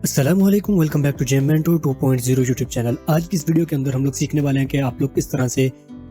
अस्सलामुअलैकुम, welcome back to जेमेंटो 2.0 YouTube channel. आज की इस वीडियो के अंदर हम लोग सीखने वाले हैं कि आप लोग किस तरह से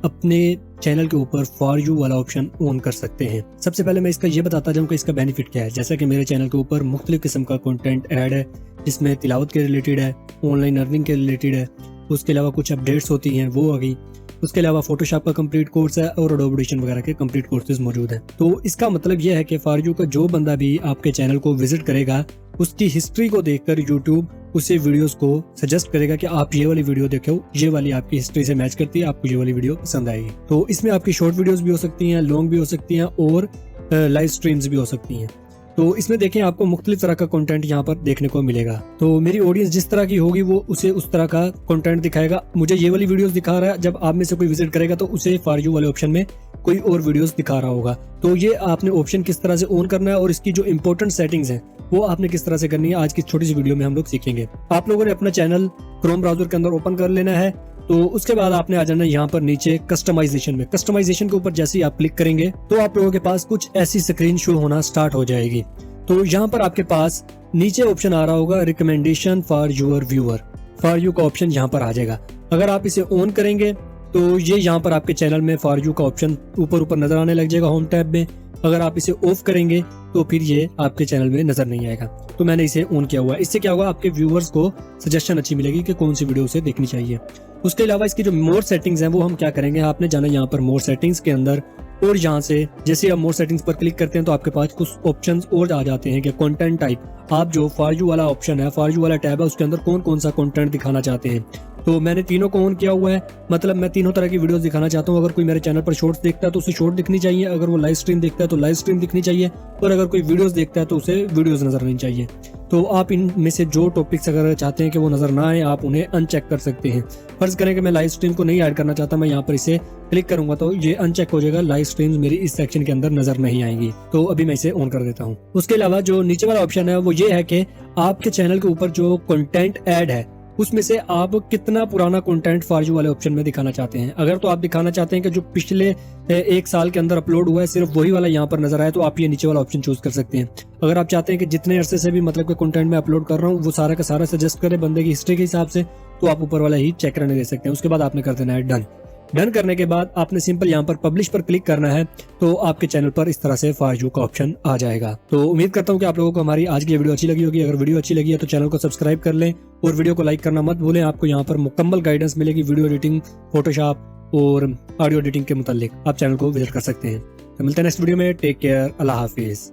अपने चैनल के ऊपर फॉर यू वाला ऑप्शन ऑन कर सकते हैं। सबसे पहले मैं इसका ये बताता जाऊँ कि इसका बेनिफिट क्या है। जैसा कि मेरे चैनल के ऊपर मुख्तलिफ किस्म का कंटेंट ऐड है, जिसमें तिलावत के रिलेटेड है, ऑनलाइन अर्निंग के रिलेटेड है, उसके अलावा कुछ अपडेट्स होती हैं वो आ गई, उसके अलावा फोटोशॉप का कंप्लीट कोर्स है और एडोब एडिशन वगैरह के कंप्लीट कोर्सेज मौजूद हैं। तो इसका मतलब यह है कि फॉर यू का जो बंदा भी आपके चैनल को विजिट करेगा, उसकी हिस्ट्री को देखकर यूट्यूब उसे वीडियोस को सजेस्ट करेगा कि आप ये वाली वीडियो देखो, ये वाली आपकी हिस्ट्री से मैच करती है, आपको ये वाली वीडियो पसंद आएगी। तो इसमें आपकी शॉर्ट वीडियोस भी हो सकती हैं, लॉन्ग भी हो सकती हैं और लाइव स्ट्रीम्स भी हो सकती हैं। तो इसमें देखें आपको मुख्तलिफ तरह का कंटेंट यहाँ पर देखने को मिलेगा। तो मेरी ऑडियंस जिस तरह की होगी वो उसे उस तरह का कंटेंट दिखाएगा। मुझे ये वाली वीडियोस दिखा रहा है, जब आप में से कोई विजिट करेगा तो उसे फॉर यू वाले ऑप्शन में कोई और वीडियोस दिखा रहा होगा। तो ये आपने ऑप्शन किस तरह से ऑन करना है और इसकी जो इंपॉर्टेंट सेटिंग्स हैं वो आपने किस तरह से करनी है, आज की छोटी सी वीडियो में हम लोग सीखेंगे। आप लोगों ने अपना चैनल क्रोम ब्राउजर के अंदर ओपन कर लेना है। तो उसके बाद आपने आ जाना यहाँ पर नीचे कस्टमाइजेशन में। कस्टमाइजेशन के ऊपर जैसे ही आप क्लिक करेंगे तो आप लोगों के पास कुछ ऐसी स्क्रीन शो होना स्टार्ट हो जाएगी। तो यहाँ पर आपके पास नीचे ऑप्शन आ रहा होगा recommendation for your viewer. For you का ऑप्शन यहाँ पर आ जाएगा। अगर आप इसे ऑन करेंगे तो ये यहाँ पर आपके चैनल में फॉर यू का ऑप्शन ऊपर नजर आने लग जाएगा होम टैब में। अगर आप इसे ऑफ करेंगे तो फिर ये आपके चैनल में नजर नहीं आएगा। तो मैंने इसे ऑन किया हुआ है। इससे क्या होगा, आपके व्यूअर्स को सजेशन अच्छी मिलेगी कि कौन सी वीडियो उसे देखनी चाहिए। उसके अलावा इसकी जो मोर सेटिंग्स हैं वो हम क्या करेंगे, आपने जाना यहाँ पर मोर सेटिंग्स के अंदर और यहाँ से जैसे आप मोर सेटिंग्स पर क्लिक करते हैं तो आपके पास कुछ ऑप्शंस और आ जाते हैं कि कंटेंट टाइप। आप जो फॉर यू वाला ऑप्शन है, फॉर यू वाला टैब है, उसके अंदर कौन कौन सा कंटेंट दिखाना चाहते हैं। तो मैंने तीनों को ऑन किया हुआ है, मतलब मैं तीनों तरह की वीडियोस दिखाना चाहता हूँ। अगर कोई मेरे चैनल पर शॉर्ट्स देखता है तो उसे शॉर्ट दिखनी चाहिए, अगर वो लाइव स्ट्रीम देखता है तो लाइव स्ट्रीम दिखनी चाहिए, और अगर कोई वीडियोस देखता है तो उसे वीडियोस नजर नहीं चाहिए। तो आप इनमें से जो टॉपिक्स अगर चाहते हैं कि वो नजर ना आए, आप उन्हें अनचेक कर सकते हैं। फर्ज करें कि मैं लाइव स्ट्रीम को नहीं ऐड करना चाहता, मैं यहाँ पर इसे क्लिक करूंगा तो ये अनचेक हो जाएगा, लाइव स्ट्रीम्स मेरी इस सेक्शन के अंदर नजर नहीं आएंगी। तो अभी मैं इसे ऑन कर देता हूँ। उसके अलावा जो नीचे वाला ऑप्शन है वो ये है कि आपके चैनल के ऊपर जो कंटेंट ऐड है उसमें से आप कितना पुराना कंटेंट फॉर यू वाले ऑप्शन में दिखाना चाहते हैं। अगर तो आप दिखाना चाहते हैं कि जो पिछले एक साल के अंदर अपलोड हुआ है सिर्फ वही वाला यहाँ पर नजर आए, तो आप ये नीचे वाला ऑप्शन चूज कर सकते हैं। अगर आप चाहते हैं कि जितने अरसे से भी मतलब के कंटेंट में अपलोड कर रहा हूँ वो सारा का सारा सजेस्ट करे बंदे की हिस्ट्री के हिसाब से, तो आप ऊपर वाला ही चेक करने दे सकते हैं। उसके बाद आपने कर देना है डन। डन करने के बाद आपने सिंपल यहाँ पर पब्लिश पर क्लिक करना है, तो आपके चैनल पर इस तरह से फॉर यू का ऑप्शन आ जाएगा। तो उम्मीद करता हूँ कि आप लोगों को हमारी आज की वीडियो अच्छी लगी होगी। अगर वीडियो अच्छी लगी है तो चैनल को सब्सक्राइब कर लें और वीडियो को लाइक करना मत भूलें। आपको यहाँ पर मुकम्मल गाइडेंस मिलेगी वीडियो एडिटिंग, फोटोशॉप और ऑडियो एडिटिंग के मुतालिक। आप चैनल को विजिट कर सकते हैं। तो मिलते हैं नेक्स्ट वीडियो में। टेक केयर, अल्लाह हाफिज।